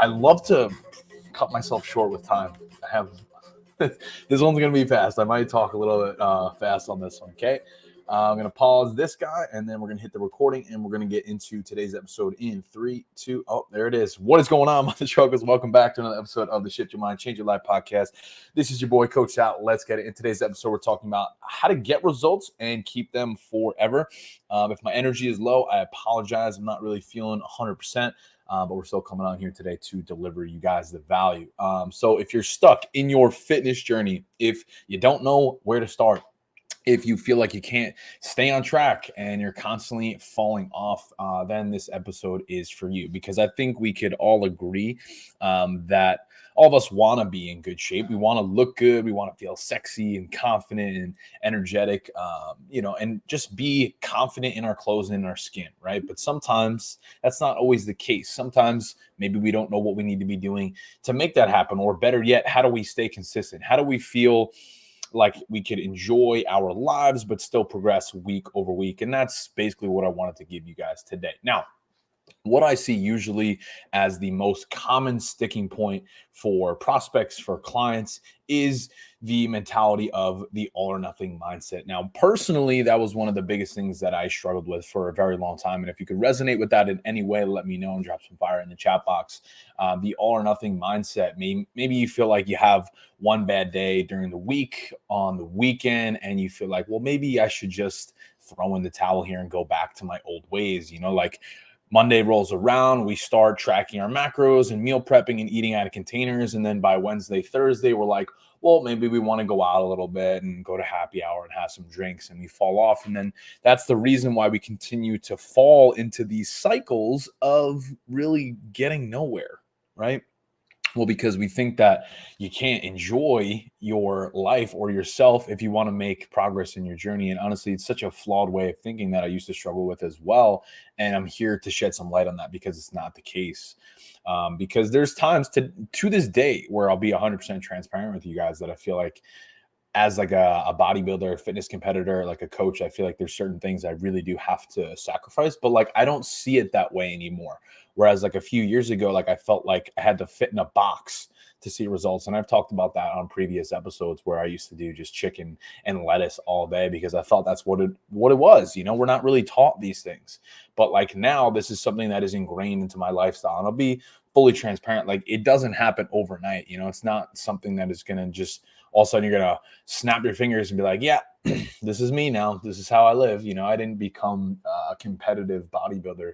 I love to cut myself short with time. I have this one's gonna be fast. I might talk a little bit fast on this one. Okay, I'm gonna pause this guy, and then we're gonna hit the recording, and we're gonna get into today's episode in 3, 2. Oh, there it is. What is going on, my struggles? Welcome back to another episode of the Shift Your Mind, Change Your Life podcast. This is your boy, Coach Out. Let's get it. In today's episode, we're talking about how to get results and keep them forever. If my energy is low, I apologize. I'm not really feeling 100%. But we're still coming on here today to deliver you guys the value. So if you're stuck in your fitness journey, if you don't know where to start, if you feel like you can't stay on track and you're constantly falling off, then this episode is for you, because I think we could all agree that all of us want to be in good shape. We want to look good. We want to feel sexy and confident and energetic, and just be confident in our clothes and in our skin, right? But sometimes that's not always the case. Sometimes maybe we don't know what we need to be doing to make that happen, or better yet, how do we stay consistent? How do we feel like we could enjoy our lives but still progress week over week? And that's basically what I wanted to give you guys today. Now, what I see usually as the most common sticking point for prospects, for clients, is the mentality of the all or nothing mindset. Now, personally, that was one of the biggest things that I struggled with for a very long time. And if you could resonate with that in any way, let me know and drop some fire in the chat box. The all or nothing mindset. Maybe you feel like you have one bad day during the week, on the weekend, and you feel like, well, maybe I should just throw in the towel here and go back to my old ways. Like Monday rolls around, we start tracking our macros and meal prepping and eating out of containers. And then by Wednesday, Thursday, we're like, well, maybe we want to go out a little bit and go to happy hour and have some drinks, and we fall off. And then that's the reason why we continue to fall into these cycles of really getting nowhere, right? Well, because we think that you can't enjoy your life or yourself if you want to make progress in your journey. And honestly, it's such a flawed way of thinking that I used to struggle with as well. And I'm here to shed some light on that, because it's not the case. Because there's times to this day where I'll be 100% transparent with you guys that I feel like, as like a bodybuilder, fitness competitor, like a coach, I feel like there's certain things I really do have to sacrifice, but like I don't see it that way anymore. Whereas like a few years ago, like I felt like I had to fit in a box to see results. And I've talked about that on previous episodes, where I used to do just chicken and lettuce all day because I thought that's what it was. We're not really taught these things. But like now, this is something that is ingrained into my lifestyle. And I'll be fully transparent. Like, it doesn't happen overnight. It's not something that is going to just all of a sudden you're going to snap your fingers and be like, yeah, this is me now. This is how I live. I didn't become a competitive bodybuilder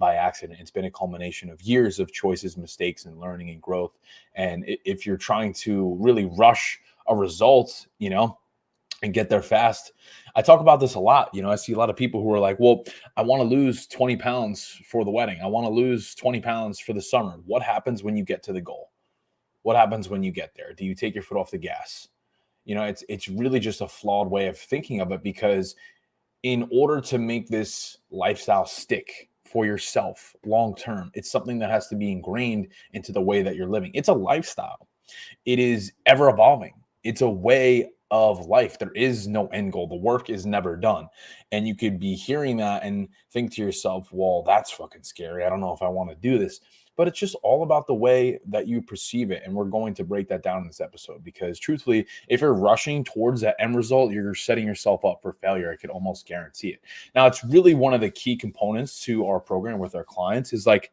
by accident. It's been a culmination of years of choices, mistakes, and learning and growth. And if you're trying to really rush a result, and get there fast, I talk about this a lot. I see a lot of people who are like, well, I want to lose 20 pounds for the wedding. I want to lose 20 pounds for the summer. What happens when you get to the goal? What happens when you get there? Do you take your foot off the gas? It's really just a flawed way of thinking of it, because in order to make this lifestyle stick for yourself long term, it's something that has to be ingrained into the way that you're living. It's a lifestyle. It is ever evolving. It's a way of life. There is no end goal. The work is never done. And you could be hearing that and think to yourself, well, that's fucking scary. I don't know if I want to do this. But it's just all about the way that you perceive it. And we're going to break that down in this episode, because truthfully, if you're rushing towards that end result, you're setting yourself up for failure. I could almost guarantee it. Now, it's really one of the key components to our program with our clients is like,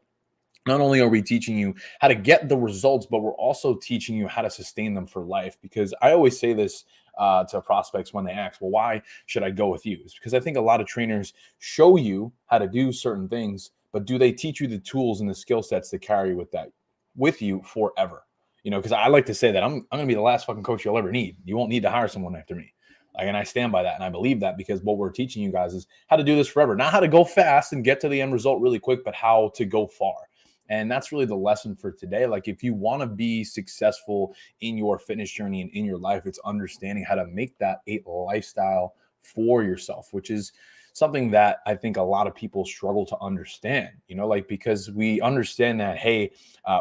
not only are we teaching you how to get the results, but we're also teaching you how to sustain them for life. Because I always say this to prospects when they ask, well, why should I go with you? It's because I think a lot of trainers show you how to do certain things, but do they teach you the tools and the skill sets to carry with you forever? Because I like to say that I'm going to be the last fucking coach you'll ever need. You won't need to hire someone after me. And I stand by that. And I believe that, because what we're teaching you guys is how to do this forever, not how to go fast and get to the end result really quick, but how to go far. And that's really the lesson for today. Like, if you want to be successful in your fitness journey and in your life, it's understanding how to make that a lifestyle for yourself, which is something that I think a lot of people struggle to understand, because we understand that, hey,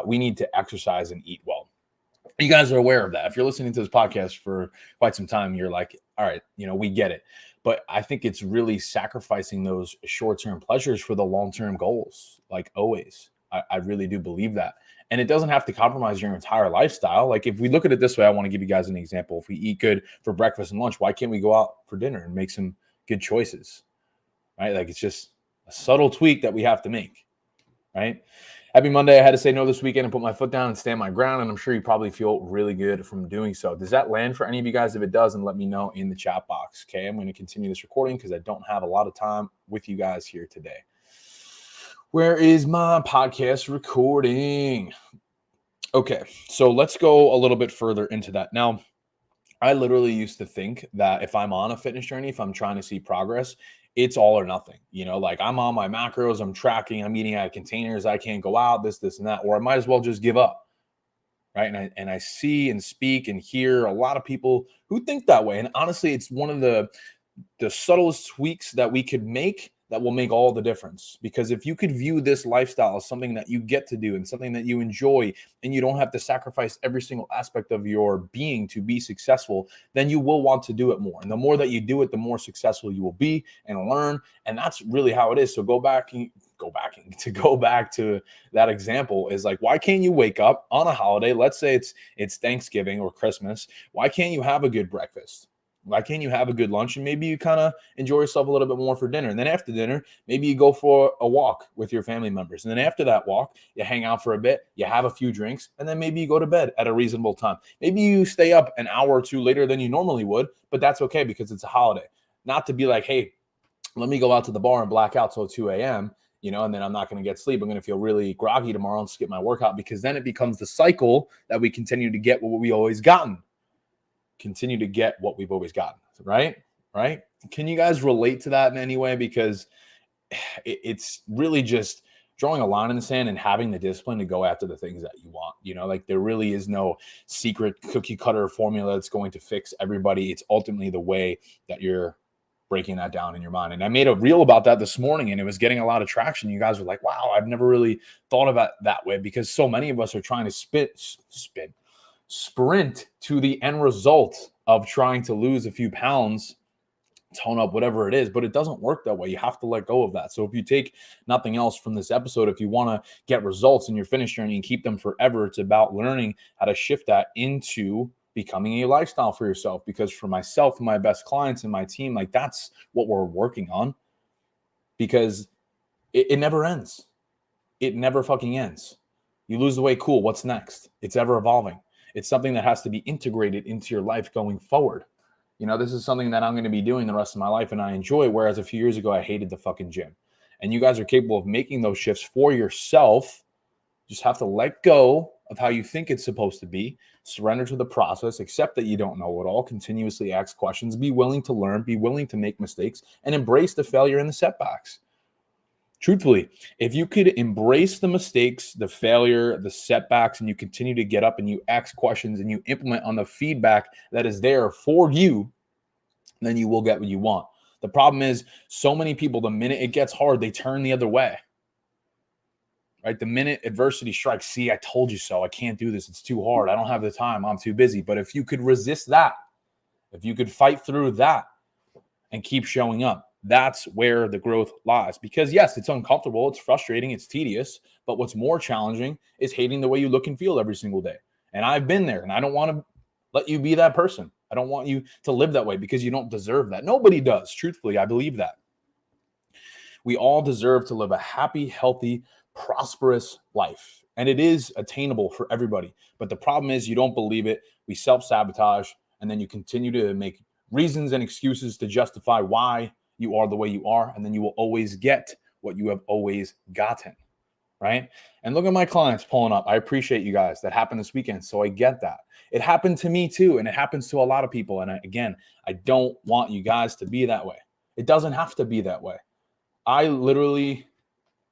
we need to exercise and eat well. You guys are aware of that. If you're listening to this podcast for quite some time, you're like, all right, we get it. But I think it's really sacrificing those short-term pleasures for the long-term goals, like always. I really do believe that. And it doesn't have to compromise your entire lifestyle. Like if we look at it this way, I want to give you guys an example. If we eat good for breakfast and lunch, why can't we go out for dinner and make some good choices, right? Like it's just a subtle tweak that we have to make, right? Happy Monday. I had to say no this weekend and put my foot down and stand my ground. And I'm sure you probably feel really good from doing so. Does that land for any of you guys? If it does, then let me know in the chat box. Okay. I'm going to continue this recording because I don't have a lot of time with you guys here today. Where is my podcast recording? Okay. So let's go a little bit further into that. Now, I literally used to think that if I'm on a fitness journey, if I'm trying to see progress, it's all or nothing. You know, like I'm on my macros, I'm tracking, I'm eating out of containers, I can't go out, this, and that, or I might as well just give up. Right. And I see and speak and hear a lot of people who think that way. And honestly, it's one of the subtlest tweaks that we could make that will make all the difference. Because if you could view this lifestyle as something that you get to do and something that you enjoy, and you don't have to sacrifice every single aspect of your being to be successful, then you will want to do it more. And the more that you do it, the more successful you will be and learn. And that's really how it is. So go back to that example is like, why can't you wake up on a holiday? Let's say it's Thanksgiving or Christmas. Why can't you have a good breakfast? Why can't you have a good lunch? And maybe you kind of enjoy yourself a little bit more for dinner. And then after dinner, maybe you go for a walk with your family members. And then after that walk, you hang out for a bit, you have a few drinks, and then maybe you go to bed at a reasonable time. Maybe you stay up an hour or two later than you normally would, but that's okay because it's a holiday. Not to be like, hey, let me go out to the bar and black out till 2 a.m., and then I'm not going to get sleep. I'm going to feel really groggy tomorrow and skip my workout, because then it becomes the cycle that we continue to get what we always gotten. Continue to get what we've always gotten, right? Can you guys relate to that in any way? Because it's really just drawing a line in the sand and having the discipline to go after the things that you want. Like there really is no secret cookie cutter formula that's going to fix everybody. It's ultimately the way that you're breaking that down in your mind. And I made a reel about that this morning, and it was getting a lot of traction. You guys were like, wow, I've never really thought about it that way, because so many of us are trying to sprint to the end result of trying to lose a few pounds, tone up, whatever it is, but it doesn't work that way. You have to let go of that. So if you take nothing else from this episode, if you want to get results in your fitness journey and keep them forever, it's about learning how to shift that into becoming a lifestyle for yourself. Because for myself and my best clients and my team, like that's what we're working on, because it never ends. It never fucking ends. You lose the weight, cool. What's next? It's ever evolving. It's something that has to be integrated into your life going forward. This is something that I'm going to be doing the rest of my life, and I enjoy it. Whereas a few years ago, I hated the fucking gym. And you guys are capable of making those shifts for yourself. You just have to let go of how you think it's supposed to be, surrender to the process, accept that you don't know it all, continuously ask questions, be willing to learn, be willing to make mistakes, and embrace the failure and the setbacks. Truthfully, if you could embrace the mistakes, the failure, the setbacks, and you continue to get up and you ask questions and you implement on the feedback that is there for you, then you will get what you want. The problem is, so many people, the minute it gets hard, they turn the other way. Right? The minute adversity strikes, see, I told you so. I can't do this. It's too hard. I don't have the time. I'm too busy. But if you could resist that, if you could fight through that and keep showing up, that's where the growth lies. Because yes, it's uncomfortable, it's frustrating, it's tedious, but what's more challenging is hating the way you look and feel every single day. And I've been there, and I don't want to let you be that person. I don't want you to live that way, because you don't deserve that. Nobody does. Truthfully, I believe that. We all deserve to live a happy, healthy, prosperous life. And it is attainable for everybody. But the problem is, you don't believe it. We self-sabotage, and then you continue to make reasons and excuses to justify why you are the way you are, and then you will always get what you have always gotten, right? And look at my clients pulling up. I appreciate you guys. That happened this weekend, so I get that. It happened to me too, and it happens to a lot of people. And I don't want you guys to be that way. It doesn't have to be that way. I literally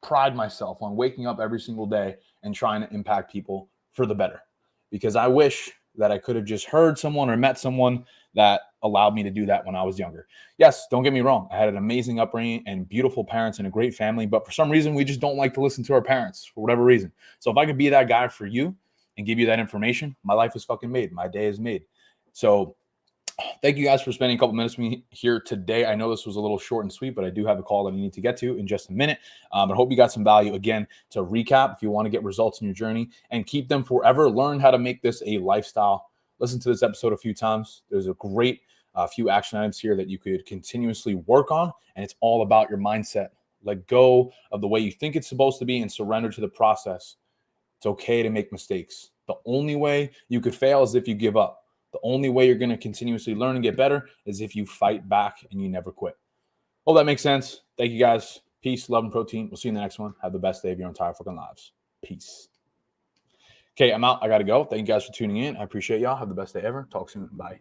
pride myself on waking up every single day and trying to impact people for the better, because I wish that I could have just heard someone or met someone that allowed me to do that when I was younger. Yes, don't get me wrong. I had an amazing upbringing and beautiful parents and a great family, but for some reason, we just don't like to listen to our parents for whatever reason. So if I could be that guy for you and give you that information, my life is fucking made. My day is made. So Thank you guys for spending a couple minutes with me here today. I know this was a little short and sweet, but I do have a call that I need to get to in just a minute. But I hope you got some value. Again, to recap, if you want to get results in your journey and keep them forever, learn how to make this a lifestyle. Listen to this episode a few times. There's a great few action items here that you could continuously work on, and it's all about your mindset. Let go of the way you think it's supposed to be and surrender to the process. It's okay to make mistakes. The only way you could fail is if you give up. The only way you're going to continuously learn and get better is if you fight back and you never quit. Hope that makes sense. Thank you guys. Peace, love, and protein. We'll see you in the next one. Have the best day of your entire fucking lives. Peace. Okay, I'm out. I got to go. Thank you guys for tuning in. I appreciate y'all. Have the best day ever. Talk soon. Bye.